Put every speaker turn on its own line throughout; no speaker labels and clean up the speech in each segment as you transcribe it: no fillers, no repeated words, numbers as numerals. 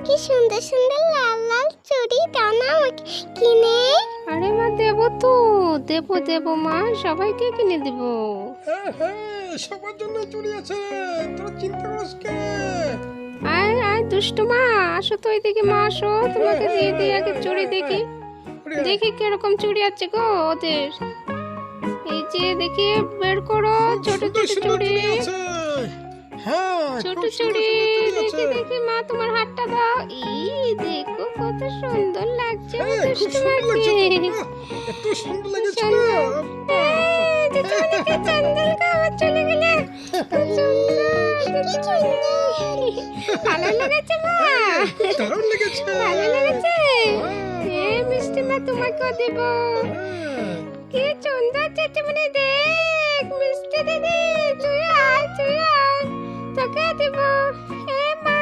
কি সুন্দর সুন্দর লাল লাল চুড়ি দাও না আমাকে কিনে।
আরে মা, দেবো তো, দেবো দেবো মা, সবাইকে কিনে দেবো।
হ্যাঁ হ্যাঁ, সবার জন্য চুড়ি আছে, তোরা চিন্তা করিস কে।
আয় আয় দুষ্টু মা, আসো তো এদিকে মা, আসো, তোমাকে দিয়ে দিই আগে চুড়ি দেখি। দেখি কিরকম চুড়ি আছে গো ওদের। এই যে দেখি, বের করো ছোট ছোট চুড়ি,
হ্যাঁ,
ছোট চুড়ি। দেখি দেখি মা, তোমার হাতটা দাও। দেখো কত সুন্দর লাগছে দুষ্টু মাকে।
এত সুন্দর লাগছে।
চন্দন খাবার চলে গেলে, ভালো লেগেছে মা,
দারুণ লেগেছে,
ভালো লেগেছে। মিষ্টি মা তোমাকেও দেব। কি সুন্দর চেটেমনি, দেখ মিষ্টি দিদি, তুই আয় তুই আয়, তোকে দেব। মা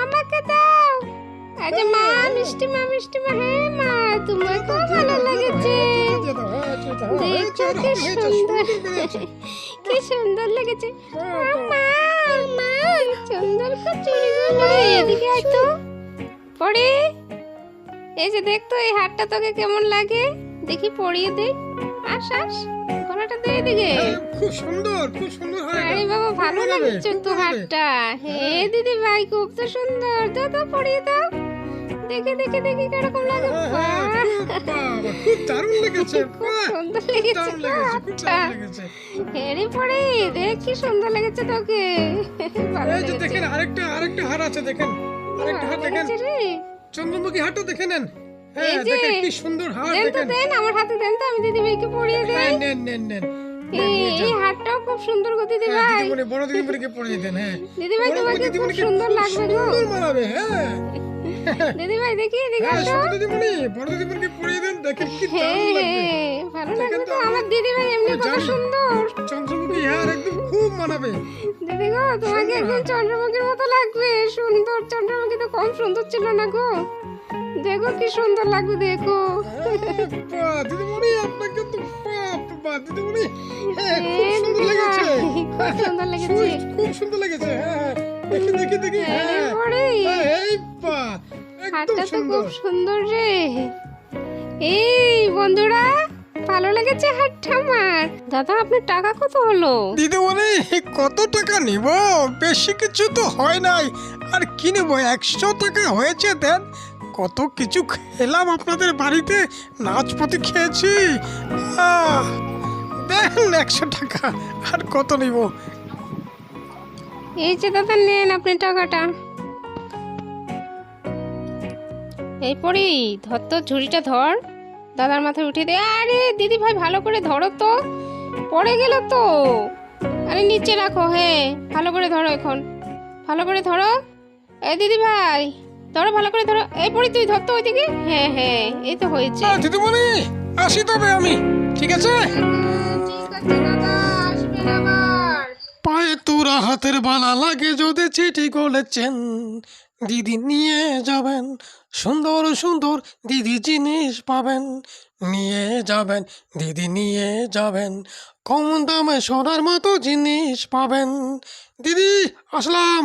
আমাকে দাও। আরে মা, মিষ্টি মা মিষ্টি মা, মা তোমাকেও ভালো লেগেছে। দেখো কি সুন্দর, কি সুন্দর লেগেছে। মা মা, সুন্দর চুড়িগুলো। এদিকে আয় তো পরে। এই যে দেখ তো, এই হারটা তোকে কেমন লাগে দেখি, পরিয়ে দে। আস আস, গলাটা দে এদিকে।
খুব সুন্দর, খুব সুন্দর হয়।
আরে বাবা, ভালো লাগছে তো হারটা। হে দিদি ভাই, খুব তো সুন্দর। দাও দাও, পরিয়ে দাও। দেখে দেখে দেখি কিরকম লাগে।
খুব দারুণ লেগেছে,
খুব সুন্দর লেগেছে হারটা। হেরে পড়ে, দেখ কি সুন্দর লেগেছে তোকে। ভালো
এই যে
লেগেছে।
দেখেন, আরেকটা আরেকটা হার আছে, দেখেন আরেকটা হার দেখেন,
লেগেছে রে।
চন্দ্রমুখী হারটা দেখে নেন।
এই
হ্যাঁ
যে,
দেখেন কি সুন্দর হার,
দেন তো
দেখেন।
দেন, আমার হাতে দেন তো, আমি দিদি ভাইকে পরিয়ে
হ্যাঁ,
দেই।
নেন নেন নেন।
এই হারটাও খুব সুন্দর গো দিদি
হ্যাঁ,
ভাই।
দিদিমণি, বড় দিদিমণিকে পরিয়ে দেন। হ্যাঁ,
দিদি ভাই,
বড়
তোমাকে খুব
দিদিমণিকে
সুন্দর
খুব
লাগবে গো।
সুন্দর মানাবে। হ্যাঁ
দিদি ভাই দেখি, এদিকে
হ্যাঁ,
আসো।
ছোট দিদিমণি, বড় দিদিমণিকে পরিয়ে দেন, দেখেন কি
হ্যাঁ
দারুণ লাগবে।
ভালো
দেখেন
লাগবে
তো,
তো, আমার দিদি ভাই এমনি
আমি
কত
জানি।
সুন্দর।
চন্দ্রমুখী হার একদম খুব মানাবে।
দিদি গো, তোমাকে
সুন্দর
একদম
হার।
চন্দ্রমুখীর মতো লাগবে। সুন্দর, চন্দ্রমুখী তো কম সুন্দর ছিল না গো। দেখো কি সুন্দর লাগবে, দেখো।
বাহ, দিদিমণি আপনাকে তো বাহ দিদিমণি, হ্যাঁ, খুব
হ্যাঁ,
সুন্দর
দিদি
লেগেছে।
ভাই, খুব সুন্দর লেগেছে।
খুব সুন্দর লেগেছে। হ্যাঁ, দেখি দেখি দেখি।
হ্যাঁ,
হ্যাঁ,
পরে।
এই বাহ, একদম
হাতটা তো
সুন্দর।
খুব সুন্দর রে। এই বন্ধুরা, ভালো লেগেছে হাতটা আমার। দাদা, আপনার টাকা কত হলো?
দিদিমণি, কত টাকা নিব? বেশি কিছু তো হয় নাই, আর কি নেব, 100 টাকা হয়েছে। দেন, কত কিছু খেলাম আপনাদের বাড়িতে, নাচপাতি খেয়েছি। দেন 100 টাকা, আর কত নিব?
এই যে দাদা, নেন আপনি টাকাটা। এই পরি, ধর তো, ঝুড়িটা ধর, দাদার মাথায় উঠিয়ে দে। আরে দিদি ভাই, ভালো করে ধরো তো, পড়ে গেল তো। আরে নিচে রাখো। হ্যাঁ, ভালো করে ধরো এখন, ভালো করে ধরো। এই দিদি ভাই, ধরো, ভালো করে ধরো। এই পরি, তুই ধর তো ওইদিকে। হ্যাঁ হ্যাঁ, এই তো হয়েছে।
দিদিমণি, আসি তবে আমি, ঠিক আছে?
ঠিক আছে দাদা, আসবেন আবার।
পায়ে তোরা হাতের বালা লাগে যদি চিঠি করেছেন, দিদি নিয়ে যাবেন, সুন্দর সুন্দর দিদি জিনিস পাবেন, নিয়ে যাবেন দিদি নিয়ে যাবেন, কম দামে সোনার মতো জিনিস পাবেন। দিদি আসলাম।